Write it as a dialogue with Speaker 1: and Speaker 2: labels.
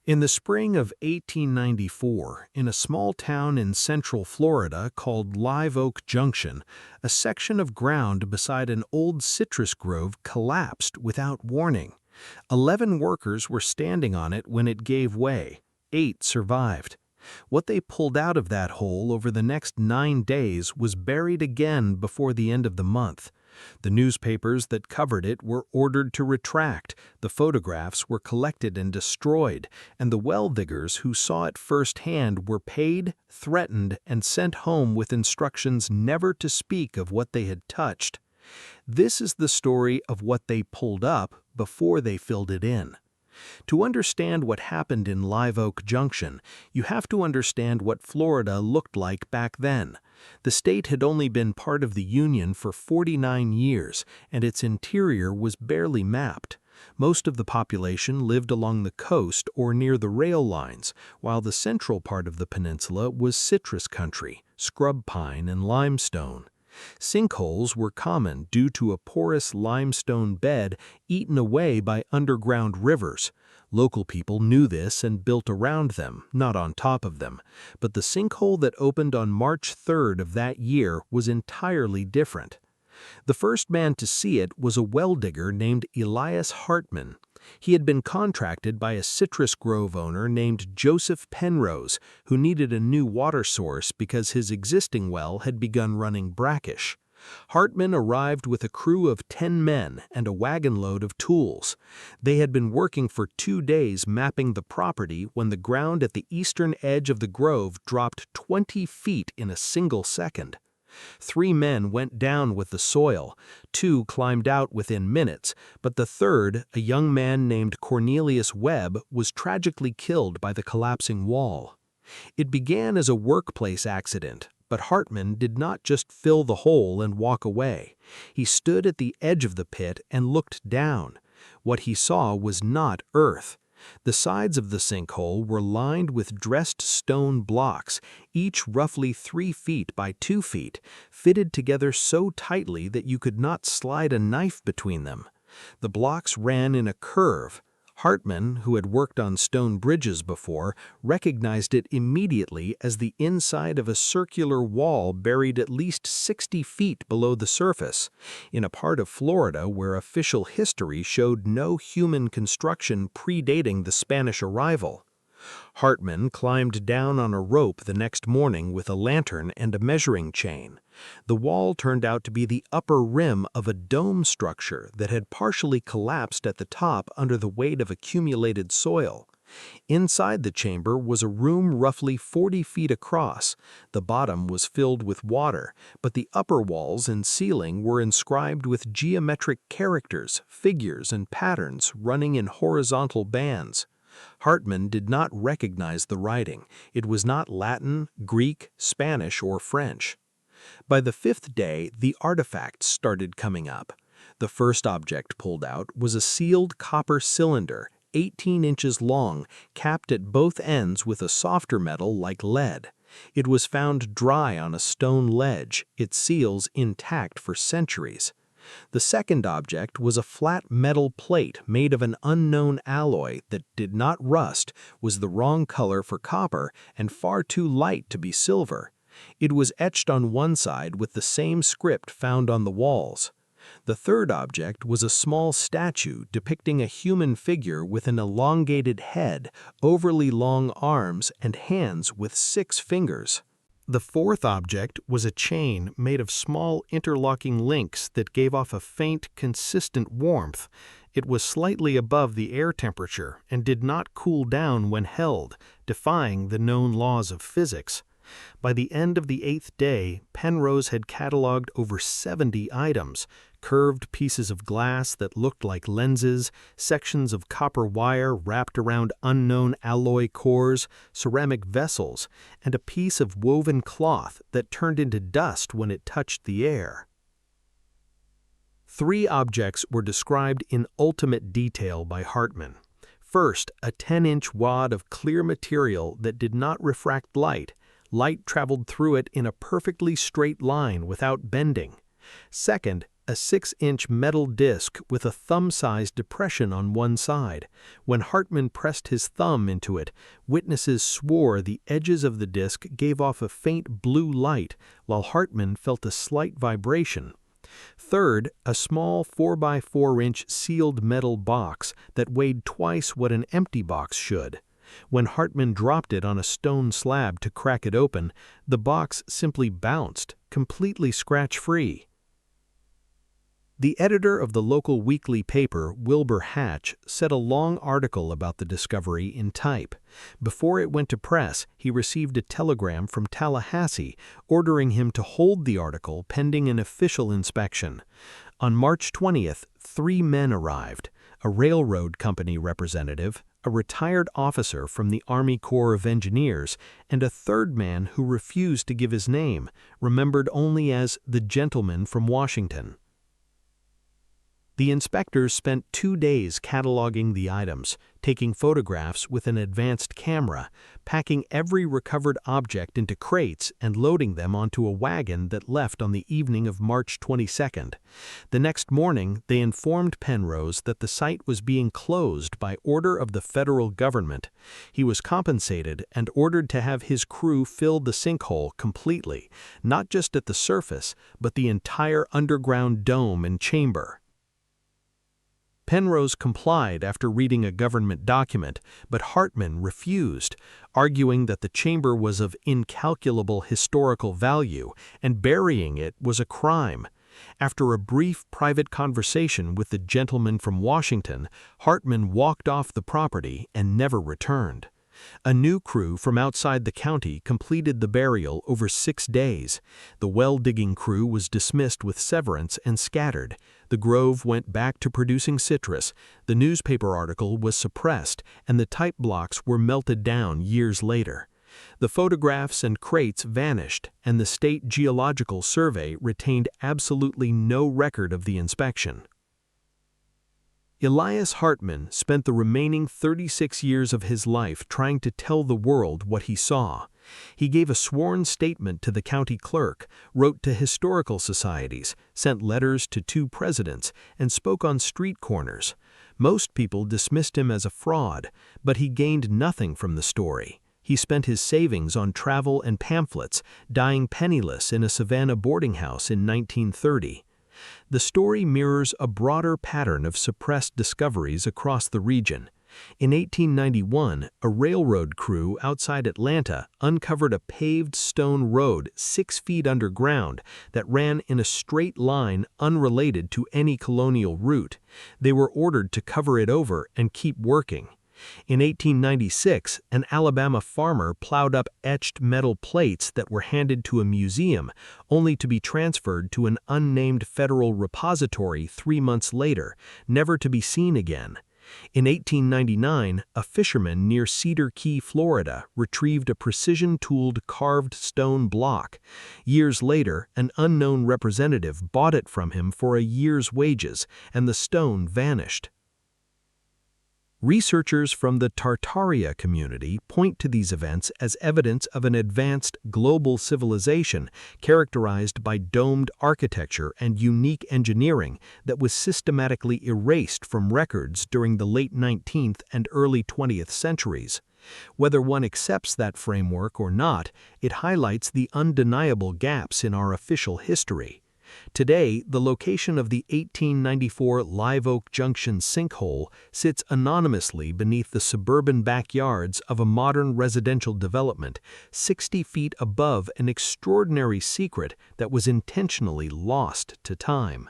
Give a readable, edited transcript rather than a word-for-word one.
Speaker 1: In the spring of 1894, in a small town in central Florida called Live Oak Junction, a section of ground beside an old citrus grove collapsed without warning. 11 workers were standing on it when it gave way. 8 survived. What they pulled out of that hole over the next 9 days was buried again before the end of the month. The newspapers that covered it were ordered to retract, the photographs were collected and destroyed, and the well diggers who saw it firsthand were paid, threatened, and sent home with instructions never to speak of what they had touched. This is the story of what they pulled up before they filled it in. To understand what happened in Live Oak Junction, you have to understand what Florida looked like back then. The state had only been part of the Union for 49 years, and its interior was barely mapped. Most of the population lived along the coast or near the rail lines, while the central part of the peninsula was citrus country, scrub pine and limestone. Sinkholes were common due to a porous limestone bed eaten away by underground rivers. Local people knew this and built around them, not on top of them. But the sinkhole that opened on March 3rd of that year was entirely different. The first man to see it was a well digger named Elias Hartman. He had been contracted by a citrus grove owner named Joseph Penrose, who needed a new water source because his existing well had begun running brackish. Hartman arrived with a crew of 10 men and a wagon load of tools. They had been working for 2 days mapping the property when the ground at the eastern edge of the grove dropped 20 feet in a single second. 3 men went down with the soil, 2 climbed out within minutes, but the third, a young man named Cornelius Webb, was tragically killed by the collapsing wall. It began as a workplace accident, but Hartman did not just fill the hole and walk away. He stood at the edge of the pit and looked down. What he saw was not earth. The sides of the sinkhole were lined with dressed stone blocks, each roughly 3 feet by 2 feet, fitted together so tightly that you could not slide a knife between them. The blocks ran in a curve. Hartman, who had worked on stone bridges before, recognized it immediately as the inside of a circular wall buried at least 60 feet below the surface, in a part of Florida where official history showed no human construction predating the Spanish arrival. Hartman climbed down on a rope the next morning with a lantern and a measuring chain. The wall turned out to be the upper rim of a dome structure that had partially collapsed at the top under the weight of accumulated soil. Inside the chamber was a room roughly 40 feet across. The bottom was filled with water, but the upper walls and ceiling were inscribed with geometric characters, figures, and patterns running in horizontal bands. Hartman did not recognize the writing. It was not Latin, Greek, Spanish, or French. By the 5th day, the artifacts started coming up. The first object pulled out was a sealed copper cylinder, 18 inches long, capped at both ends with a softer metal like lead. It was found dry on a stone ledge, its seals intact for centuries. The second object was a flat metal plate made of an unknown alloy that did not rust, was the wrong color for copper, and far too light to be silver. It was etched on one side with the same script found on the walls. The third object was a small statue depicting a human figure with an elongated head, overly long arms, and hands with 6 fingers. The fourth object was a chain made of small interlocking links that gave off a faint, consistent warmth. It was slightly above the air temperature and did not cool down when held, defying the known laws of physics. By the end of the 8th day, Penrose had cataloged over 70 items, curved pieces of glass that looked like lenses, sections of copper wire wrapped around unknown alloy cores, ceramic vessels, and a piece of woven cloth that turned into dust when it touched the air. 3 objects were described in ultimate detail by Hartman. First, a 10-inch wad of clear material that did not refract light. Light traveled through it in a perfectly straight line without bending. Second, a 6-inch metal disc with a thumb-sized depression on one side. When Hartman pressed his thumb into it, witnesses swore the edges of the disc gave off a faint blue light, while Hartman felt a slight vibration. Third, a small 4x4-inch sealed metal box that weighed twice what an empty box should. When Hartman dropped it on a stone slab to crack it open, the box simply bounced, completely scratch-free. The editor of the local weekly paper, Wilbur Hatch, said a long article about the discovery in type. Before it went to press, he received a telegram from Tallahassee ordering him to hold the article pending an official inspection. On March 20th, 3 men arrived: a railroad company representative, a retired officer from the Army Corps of Engineers, and a third man who refused to give his name, remembered only as the gentleman from Washington. The inspectors spent 2 days cataloging the items, taking photographs with an advanced camera, packing every recovered object into crates and loading them onto a wagon that left on the evening of March 22nd. The next morning, they informed Penrose that the site was being closed by order of the federal government. He was compensated and ordered to have his crew fill the sinkhole completely, not just at the surface, but the entire underground dome and chamber. Penrose complied after reading a government document, but Hartman refused, arguing that the chamber was of incalculable historical value and burying it was a crime. After a brief private conversation with the gentleman from Washington, Hartman walked off the property and never returned. A new crew from outside the county completed the burial over 6 days. The well-digging crew was dismissed with severance and scattered. The grove went back to producing citrus, the newspaper article was suppressed, and the type blocks were melted down years later. The photographs and crates vanished, and the State Geological Survey retained absolutely no record of the inspection. Elias Hartman spent the remaining 36 years of his life trying to tell the world what he saw. He gave a sworn statement to the county clerk, wrote to historical societies, sent letters to 2 presidents, and spoke on street corners. Most people dismissed him as a fraud, but he gained nothing from the story. He spent his savings on travel and pamphlets, dying penniless in a Savannah boarding house in 1930. The story mirrors a broader pattern of suppressed discoveries across the region. In 1891, a railroad crew outside Atlanta uncovered a paved stone road 6 feet underground that ran in a straight line unrelated to any colonial route. They were ordered to cover it over and keep working. In 1896, an Alabama farmer plowed up etched metal plates that were handed to a museum, only to be transferred to an unnamed federal repository 3 months later, never to be seen again. In 1899, a fisherman near Cedar Key, Florida, retrieved a precision-tooled carved stone block. Years later, an unknown representative bought it from him for a year's wages, and the stone vanished. Researchers from the Tartaria community point to these events as evidence of an advanced global civilization characterized by domed architecture and unique engineering that was systematically erased from records during the late 19th and early 20th centuries. Whether one accepts that framework or not, it highlights the undeniable gaps in our official history. Today, the location of the 1894 Live Oak Junction sinkhole sits anonymously beneath the suburban backyards of a modern residential development, 60 feet above an extraordinary secret that was intentionally lost to time.